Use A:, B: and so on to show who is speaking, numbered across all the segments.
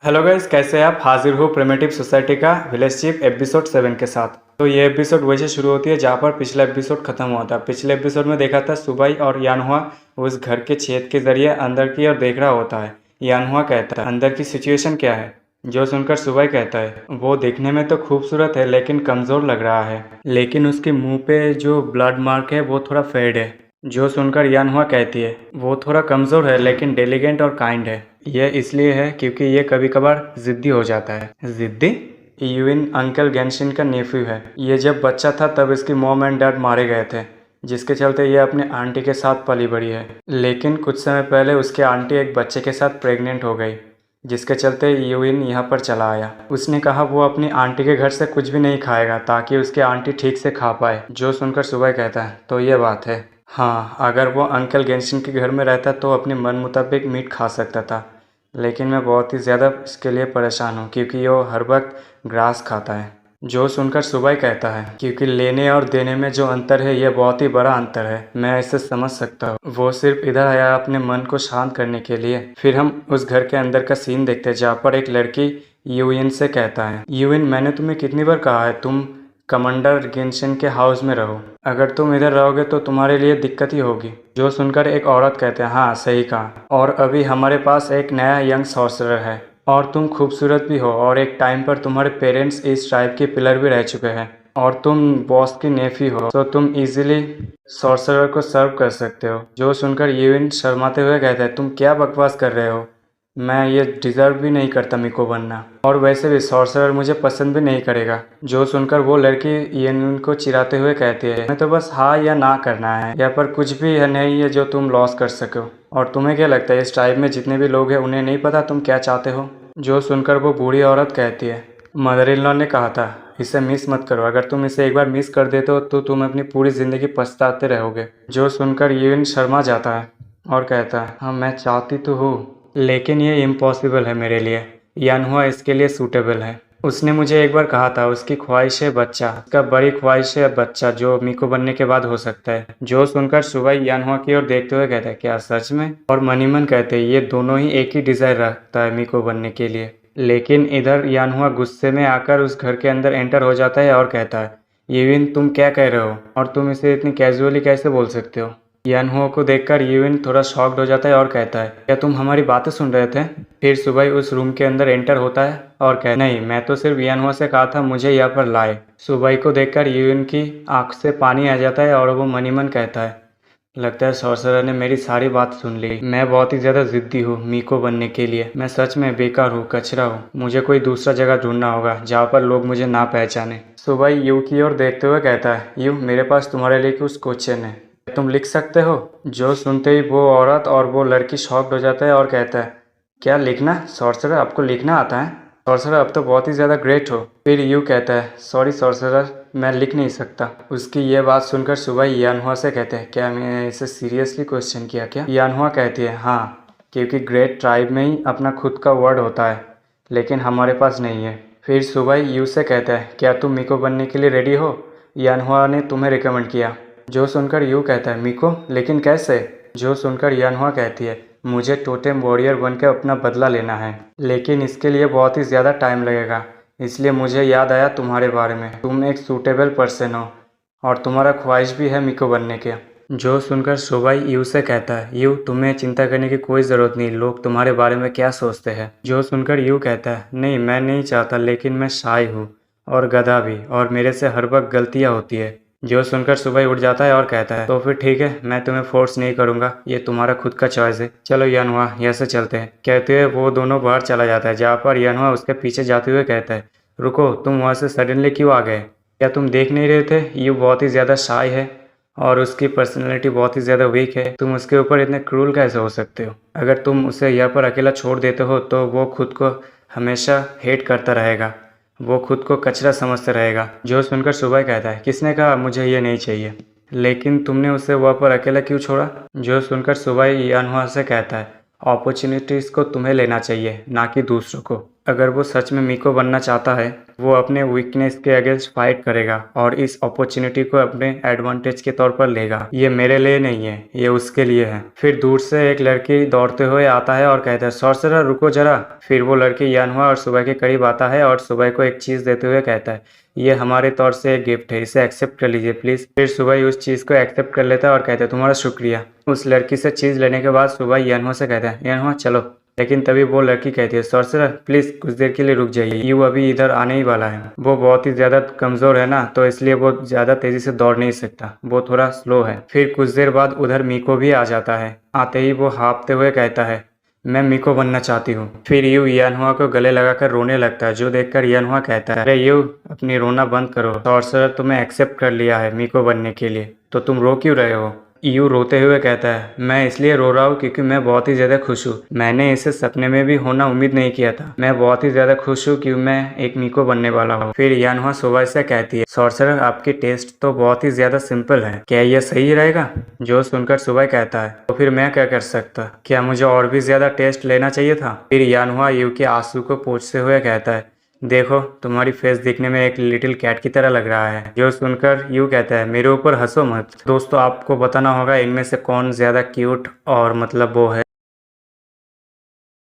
A: Hello guys, कैसे हैं आप? हाजिर हो प्रिमिटिव सोसाइटी का विलेज चीफ एपिसोड 7 के साथ। तो ये एपिसोड वैसे शुरू होती है जहाँ पर पिछला एपिसोड खत्म हुआ था। पिछले एपिसोड में देखा था सुबाई और यानहुआ उस घर के छेद के जरिए अंदर की ओर देख रहा होता है। यानहुआ कहता है अंदर की सिचुएशन क्या है, जो सुनकर सुबाई कहता है वो देखने में तो खूबसूरत है लेकिन कमज़ोर लग रहा है, लेकिन उसके मुंह पे जो ब्लड मार्क है वो थोड़ा फेड है। जो सुनकर यानहुआ कहती है वो थोड़ा कमज़ोर है लेकिन डेलिगेंट और काइंड है। यह इसलिए है क्योंकि ये कभी कभार ज़िद्दी हो जाता है। ज़िद्दी? यूइन अंकल गेंशिन का नेफ्यू है। ये जब बच्चा था तब इसकी मॉम एंड डैड मारे गए थे, जिसके चलते ये अपने आंटी के साथ पली बड़ी है। लेकिन कुछ समय पहले उसके आंटी एक बच्चे के साथ प्रेग्नेंट हो गई, जिसके चलते यूइन यहाँ पर चला आया। उसने कहा वो अपनी आंटी के घर से कुछ भी नहीं खाएगा ताकि उसकी आंटी ठीक से खा पाए। जो सुनकर सुबह कहता है तो ये बात है। हाँ, अगर वो अंकल गेंशिन के घर में रहता तो अपने मन मुताबिक मीट खा सकता था, लेकिन मैं बहुत ही ज़्यादा इसके लिए परेशान हूँ क्योंकि वो हर वक्त ग्रास खाता है। जो सुनकर सुबह कहता है क्योंकि लेने और देने में जो अंतर है यह बहुत ही बड़ा अंतर है, मैं इसे समझ सकता हूँ। वो सिर्फ इधर आया अपने मन को शांत करने के लिए। फिर हम उस घर के अंदर का सीन देखते हैं जहाँ पर एक लड़की यूइन से कहता है, यूइन मैंने तुम्हें कितनी बार कहा है तुम कमांडर गेंशिन के हाउस में रहो, अगर तुम इधर रहोगे तो तुम्हारे लिए दिक्कत ही होगी। जो सुनकर एक औरत कहते हैं हाँ सही कहा, और अभी हमारे पास एक नया यंग सॉर्सरर है और तुम खूबसूरत भी हो और एक टाइम पर तुम्हारे पेरेंट्स इस ट्राइब के पिलर भी रह चुके हैं और तुम बॉस की नेफी हो, तो तुम इजीली सॉर्सरर को सर्व कर सकते हो। जो सुनकर यूइन शर्माते हुए कहता है तुम क्या बकवास कर रहे हो, मैं ये डिज़र्व भी नहीं करता मिको बनना, और वैसे भी सॉर्सरर मुझे पसंद भी नहीं करेगा। जो सुनकर वो लड़की यूइन को चिढ़ाते हुए कहती है मैं तो बस हाँ या ना करना है, यहाँ पर कुछ भी है नहीं है जो तुम लॉस कर सको, और तुम्हें क्या लगता है इस ट्राइब में जितने भी लोग हैं उन्हें नहीं पता तुम क्या चाहते हो। जो सुनकर वो बूढ़ी औरत कहती है मदर इन लॉ ने कहा था इसे मिस मत करो, अगर तुम इसे एक बार मिस कर देते हो तो तुम अपनी पूरी ज़िंदगी पछताते रहोगे। जो सुनकर यूइन शर्मा जाता है और कहता है हाँ मैं चाहती तो हूँ, लेकिन ये इम्पॉसिबल है मेरे लिए, यानहुआ इसके लिए सूटेबल है। उसने मुझे एक बार कहा था उसकी ख्वाहिश है बच्चा, उसका बड़ी ख्वाहिश है बच्चा जो मिको बनने के बाद हो सकता है। जो सुनकर सुबह यानहुआ की ओर देखते हुए कहता है क्या सच में? और मनीमन कहते हैं ये दोनों ही एक ही डिज़ायर रखता है मिको बनने के लिए। लेकिन इधर यानहुआ गुस्से में आकर उस घर के अंदर एंटर हो जाता है और कहता है यूइन तुम क्या कह रहे हो और तुम इसे इतनी कैजुअली कैसे बोल सकते हो। यानहुआ को देखकर यूइन थोड़ा शॉक्ड हो जाता है और कहता है क्या तुम हमारी बातें सुन रहे थे? फिर सुबह उस रूम के अंदर एंटर होता है और कहता नहीं मैं तो सिर्फ यानहुआ से कहा था मुझे यहाँ पर लाए। सुबह को देखकर यूइन की आंख से पानी आ जाता है और वो मनीमन कहता है लगता है सॉर्सरर ने मेरी सारी बात सुन ली, मैं बहुत ही ज़्यादा ज़िद्दी हूँ मिको बनने के लिए, मैं सच में बेकार हूँ, कचरा हूँ, मुझे कोई दूसरा जगह ढूंढना होगा जहाँ पर लोग मुझे ना पहचाने। सुबह यू की ओर देखते हुए कहता है यू मेरे पास तुम्हारे लिए कुछ क्वेश्चन है, तुम लिख सकते हो? जो सुनते ही वो औरत और वो लड़की शॉक्ड हो जाता है और कहता है क्या लिखना? सॉर्सरर आपको लिखना आता है? सॉर्सरर अब तो बहुत ही ज़्यादा ग्रेट हो। फिर यू कहता है सॉरी सॉर्सरर मैं लिख नहीं सकता। उसकी ये बात सुनकर सुबह यानहुआ से कहते हैं क्या मैं इसे सीरियसली क्वेश्चन किया क्या? यानहुआ कहती है हाँ, क्योंकि ग्रेट ट्राइब में ही अपना खुद का वर्ड होता है लेकिन हमारे पास नहीं है। फिर सुबह यू से कहता है क्या तुम मिको बनने के लिए रेडी हो? यानहुआ ने तुम्हें रिकमेंड किया। जो सुनकर यू कहता है मिको, लेकिन कैसे? जो सुनकर यानहुआ कहती है मुझे टोटेम वॉरियर बनकर अपना बदला लेना है, लेकिन इसके लिए बहुत ही ज़्यादा टाइम लगेगा, इसलिए मुझे याद आया तुम्हारे बारे में, तुम एक सूटेबल पर्सन हो और तुम्हारा ख्वाहिश भी है मिको बनने के। जो सुनकर शोभाई यू से कहता है यू तुम्हें चिंता करने की कोई ज़रूरत नहीं, लोग तुम्हारे बारे में क्या सोचते हैं। जो सुनकर यू कहता है नहीं मैं नहीं चाहता, लेकिन मैं शाय हूँ और गधा भी, और मेरे से हर वक्त गलतियाँ होती है। जो सुनकर सुबह उठ जाता है और कहता है तो फिर ठीक है मैं तुम्हें फोर्स नहीं करूँगा, ये तुम्हारा खुद का चॉइस है, चलो यानहुआ यहाँ से चलते हैं। कहते हुए वो दोनों बाहर चला जाता है जहाँ पर यानहुआ उसके पीछे जाते हुए कहता है रुको तुम वहाँ से सडनली क्यों आ गए, क्या तुम देख नहीं रहे थे यू बहुत ही ज़्यादा शाय है और उसकी पर्सनैलिटी बहुत ही ज़्यादा वीक है, तुम उसके ऊपर इतने क्रूल कैसे हो सकते हो? अगर तुम उसे यहाँ पर अकेला छोड़ देते हो तो वो खुद को हमेशा हेट करता रहेगा, वो खुद को कचरा समझता रहेगा। जो सुनकर सुबह कहता है किसने कहा मुझे ये नहीं चाहिए, लेकिन तुमने उसे वहाँ पर अकेला क्यों छोड़ा? जो सुनकर सुबह यानहुआ से कहता है अपॉर्चुनिटीज़ को तुम्हें लेना चाहिए ना कि दूसरों को। अगर वो सच में मीको बनना चाहता है वो अपने वीकनेस के अगेंस्ट फाइट करेगा और इस अपॉर्चुनिटी को अपने एडवांटेज के तौर पर लेगा। ये मेरे लिए नहीं है, ये उसके लिए है। फिर दूर से एक लड़की दौड़ते हुए आता है और कहता है, सॉर्सरर रुको जरा। फिर वो लड़की यानहुआ और सुबह के करीब आता है और सुबह को एक चीज़ देते हुए कहता है, ये हमारे तौर से एक गिफ्ट है, इसे एक्सेप्ट कर लीजिए प्लीज़। फिर सुबह उस चीज़ को एक्सेप्ट कर लेता है और कहता है, तुम्हारा शुक्रिया। उस लड़की से चीज़ लेने के बाद सुबह यानहुआ से कहता है, यानहुआ चलो। लेकिन तभी वो लड़की कहती है, सॉर्सरर प्लीज़ कुछ देर के लिए रुक जाइए, यू अभी इधर आने ही वाला है। वो बहुत ही ज़्यादा कमज़ोर है ना, तो इसलिए वो ज़्यादा तेज़ी से दौड़ नहीं सकता, वो थोड़ा स्लो है। फिर कुछ देर बाद उधर मीको भी आ जाता है। आते ही वो हाँफते हुए कहता है, मैं मीको बनना चाहती हूँ। फिर यू यानहुआ को गले लगाकर रोने लगता है, जो देखकर यानहुआ कहता है, अरे यू अपनी रोना बंद करो, सॉर्सरर तुम्हें एक्सेप्ट कर लिया है मीको बनने के लिए, तो तुम रो क्यों रहे हो। यू रोते हुए कहता है, मैं इसलिए रो रहा हूँ क्योंकि मैं बहुत ही ज़्यादा खुश हूँ। मैंने इसे सपने में भी होना उम्मीद नहीं किया था। मैं बहुत ही ज़्यादा खुश हूँ कि मैं एक मीको बनने वाला हूँ। फिर यानहुआ सुबह से कहती है, सॉर्सरर आपकी टेस्ट तो बहुत ही ज़्यादा सिंपल है, क्या यह सही रहेगा। जो सुनकर सुबह कहता है, तो फिर मैं क्या कर सकता, क्या मुझे और भी ज़्यादा टेस्ट लेना चाहिए था। फिर यानहुआ यू के आंसू को पोंछते हुए कहता है, देखो तुम्हारी फेस दिखने में एक लिटिल कैट की तरह लग रहा है। जो सुनकर यू कहता है, मेरे ऊपर हंसो मत। दोस्तों आपको बताना होगा इनमें से कौन ज़्यादा क्यूट और मतलब वो है।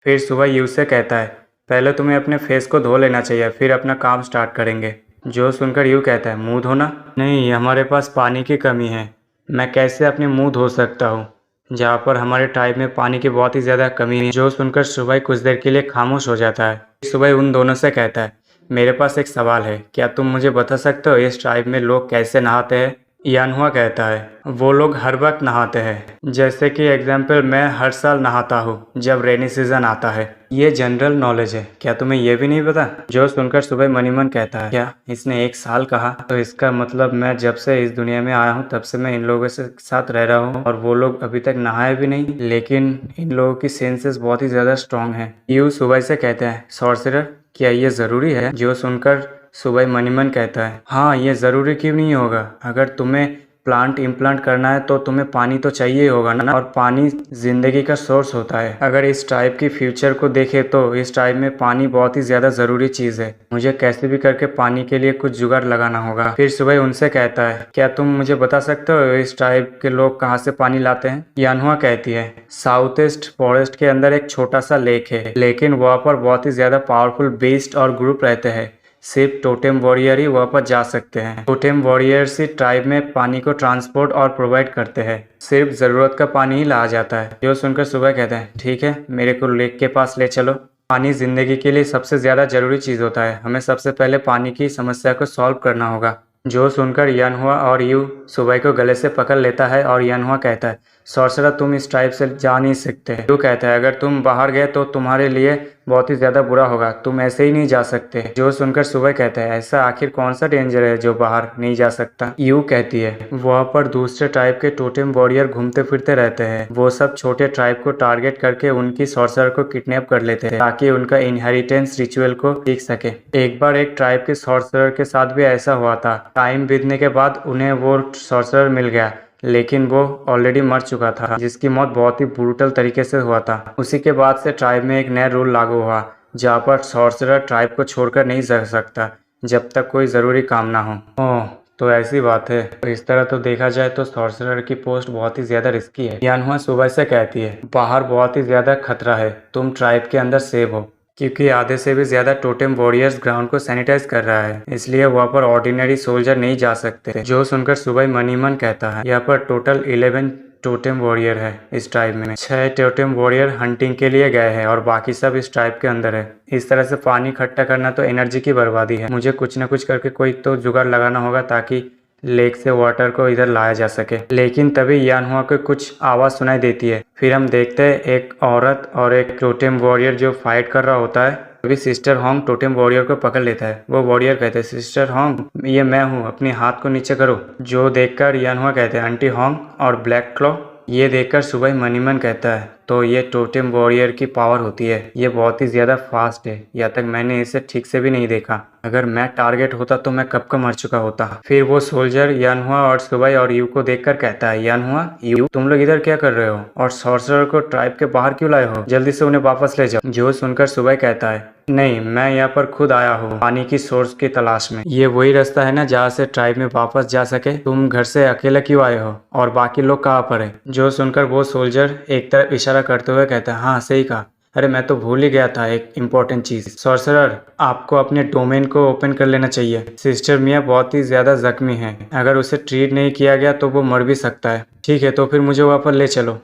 A: फिर सुबह यू से कहता है, पहले तुम्हें अपने फेस को धो लेना चाहिए, फिर अपना काम स्टार्ट करेंगे। जो सुनकर यू कहता है, मुंह धोना? नहीं, हमारे पास पानी की कमी है, मैं कैसे अपने मुंह धो सकता हूँ जहाँ पर हमारे ट्राइब में पानी की बहुत ही ज़्यादा कमी है। जो सुनकर सुबह कुछ देर के लिए खामोश हो जाता है। सुबह उन दोनों से कहता है, मेरे पास एक सवाल है, क्या तुम मुझे बता सकते हो इस ट्राइब में लोग कैसे नहाते हैं। यानहुआ कहता है, वो लोग हर वक्त नहाते हैं, जैसे कि एग्जाम्पल मैं हर साल नहाता हूँ जब रेनी सीजन आता है। ये जनरल नॉलेज है, क्या तुम्हें ये भी नहीं पता। जो सुनकर सुबह मनी मन कहता है, क्या इसने एक साल कहा, तो इसका मतलब मैं जब से इस दुनिया में आया हूँ तब से मैं इन लोगों से साथ रह रहा हूँ और वो लोग अभी तक नहाए भी नहीं, लेकिन इन लोगों की सेंसेस बहुत ही ज़्यादा स्ट्रांग है। यू सुबह से कहते हैं, सॉर्सरर क्या ये ज़रूरी है। जो सुनकर सुबह मनी मन कहता है, हाँ ये ज़रूरी क्यों नहीं होगा, अगर तुम्हें प्लांट इम्प्लांट करना है तो तुम्हें पानी तो चाहिए होगा ना, और पानी जिंदगी का सोर्स होता है। अगर इस टाइप की फ्यूचर को देखें तो इस टाइप में पानी बहुत ही ज़्यादा ज़रूरी चीज़ है, मुझे कैसे भी करके पानी के लिए कुछ जुगाड़ लगाना होगा। फिर सुबह उनसे कहता है, क्या तुम मुझे बता सकते हो इस टाइप के लोग कहाँ से पानी लाते हैं। यानहुआ कहती है, साउथ ईस्ट फॉरेस्ट के अंदर एक छोटा सा लेक है, लेकिन वहाँ पर बहुत ही ज़्यादा पावरफुल बीस्ट और ग्रुप रहते हैं, सिर्फ टोटेम वॉरियर ही वहाँ पर जा सकते हैं। टोटेम वॉरियर्स ही ट्राइब में पानी को ट्रांसपोर्ट और प्रोवाइड करते हैं, सिर्फ ज़रूरत का पानी ही लाया जाता है। जो सुनकर सुबह कहते हैं, ठीक है मेरे को लेक के पास ले चलो। पानी ज़िंदगी के लिए सबसे ज़्यादा ज़रूरी चीज़ होता है, हमें सबसे पहले पानी की समस्या को सॉल्व करना होगा। जो सुनकर यानहुआ और यू सुबह को गले से पकड़ लेता है और यानहुआ कहता है, सॉर्सरर तुम इस ट्राइब से जा नहीं सकते। यू कहता है, अगर तुम बाहर गए तो तुम्हारे लिए बहुत ही ज़्यादा बुरा होगा, तुम ऐसे ही नहीं जा सकते। जो सुनकर सुबह कहता है, ऐसा आखिर कौन सा डेंजर है जो बाहर नहीं जा सकता। यू कहती है, वहाँ पर दूसरे ट्राइब के टोटेम वॉरियर घूमते फिरते रहते हैं, वो सब छोटे ट्राइब को टारगेट करके उनकी सॉर्सरर को किडनैप कर लेते हैं ताकि उनका इनहेरिटेंस रिचुअल को सीख सके। एक बार एक ट्राइब के सॉर्सरर के साथ भी ऐसा हुआ था। टाइम बीतने के बाद उन्हें वो सॉर्सरर मिल गया, लेकिन वो ऑलरेडी मर चुका था, जिसकी मौत बहुत ही ब्रूटल तरीके से हुआ था। उसी के बाद से ट्राइब में एक नया रूल लागू हुआ, जहाँ पर सॉर्सरर ट्राइब को छोड़कर नहीं जा सकता जब तक कोई ज़रूरी काम ना हो। ओह, तो ऐसी बात है। तो इस तरह तो देखा जाए तो सॉर्सरर की पोस्ट बहुत ही ज़्यादा रिस्की है। यानहुआ सुबह से कहती है, बाहर बहुत ही ज़्यादा खतरा है, तुम ट्राइब के अंदर सेफ हो, क्योंकि आधे से भी ज़्यादा टोटेम वॉरियर्स ग्राउंड को सैनिटाइज कर रहा है, इसलिए वहाँ पर ऑर्डिनरी सोल्जर नहीं जा सकते। जो सुनकर सुबह मनी मन कहता है, यहाँ पर टोटल 11 टोटेम वॉरियर है इस ट्राइब में। 6 टोटेम वॉरियर हंटिंग के लिए गए हैं और बाकी सब इस ट्राइब के अंदर है। इस तरह से पानी इकट्ठा करना तो एनर्जी की बर्बादी है, मुझे कुछ न कुछ करके कोई तो जुगाड़ लगाना होगा ताकि लेक से वाटर को इधर लाया जा सके। लेकिन तभी यानहुआ को कुछ आवाज़ सुनाई देती है। फिर हम देखते हैं एक औरत और एक टोटेम वॉरियर जो फाइट कर रहा होता है। तभी सिस्टर होंग टोटेम वॉरियर को पकड़ लेता है। वो वॉरियर कहते हैं, सिस्टर होंग ये मैं हूँ, अपने हाथ को नीचे करो। जो देखकर यानहुआ कहते हैं, आंटी होंग और ब्लैक क्लॉ। ये देखकर सुबह मनीमन कहता है, तो ये टोटेम वॉरियर की पावर होती है, ये बहुत ही ज़्यादा फास्ट है, या तक मैंने इसे ठीक से भी नहीं देखा। अगर मैं टारगेट होता तो मैं कब का मर चुका होता। फिर वो सोल्जर यानहुआ और सुबाई और यू को देखकर कहता है, यानहुआ, यू, तुम लोग इधर क्या कर रहे हो और सॉर्सरर को ट्राइब के बाहर क्यों लाए हो? जल्दी से उन्हें वापस ले जाओ। जो सुनकर सुबाई कहता है, नहीं, मैं यहाँ पर खुद आया हूँ पानी की सोर्स की तलाश में। ये वही रास्ता है ना जहाँ से ट्राइब में वापस जा सके। तुम घर से अकेला क्यों आए हो और बाकी लोग कहाँ पर है? जो सुनकर वो सोल्जर एक तरफ इशारा करते हुए कहता है, हाँ सही कहा। अरे मैं तो भूल ही गया था एक इम्पोर्टेंट चीज। सॉर्सरर, आपको अपने डोमेन को ओपन कर लेना चाहिए। सिस्टर मिया बहुत ही ज्यादा जख्मी है, अगर उसे ट्रीट नहीं किया गया तो वो मर भी सकता है। ठीक है, तो फिर मुझे वहाँ पर ले चलो।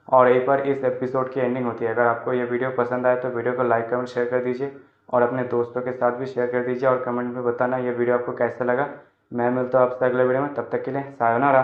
A: और एक बार इस एपिसोड की एंडिंग होती है। अगर आपको ये वीडियो पसंद आए तो वीडियो को लाइक कमेंट शेयर कर दीजिए और अपने दोस्तों के साथ भी शेयर कर दीजिए और कमेंट में बताना ये वीडियो आपको कैसा लगा। मैं मिलता हूँ आपसे अगले वीडियो में, तब तक के लिए सायोनारा।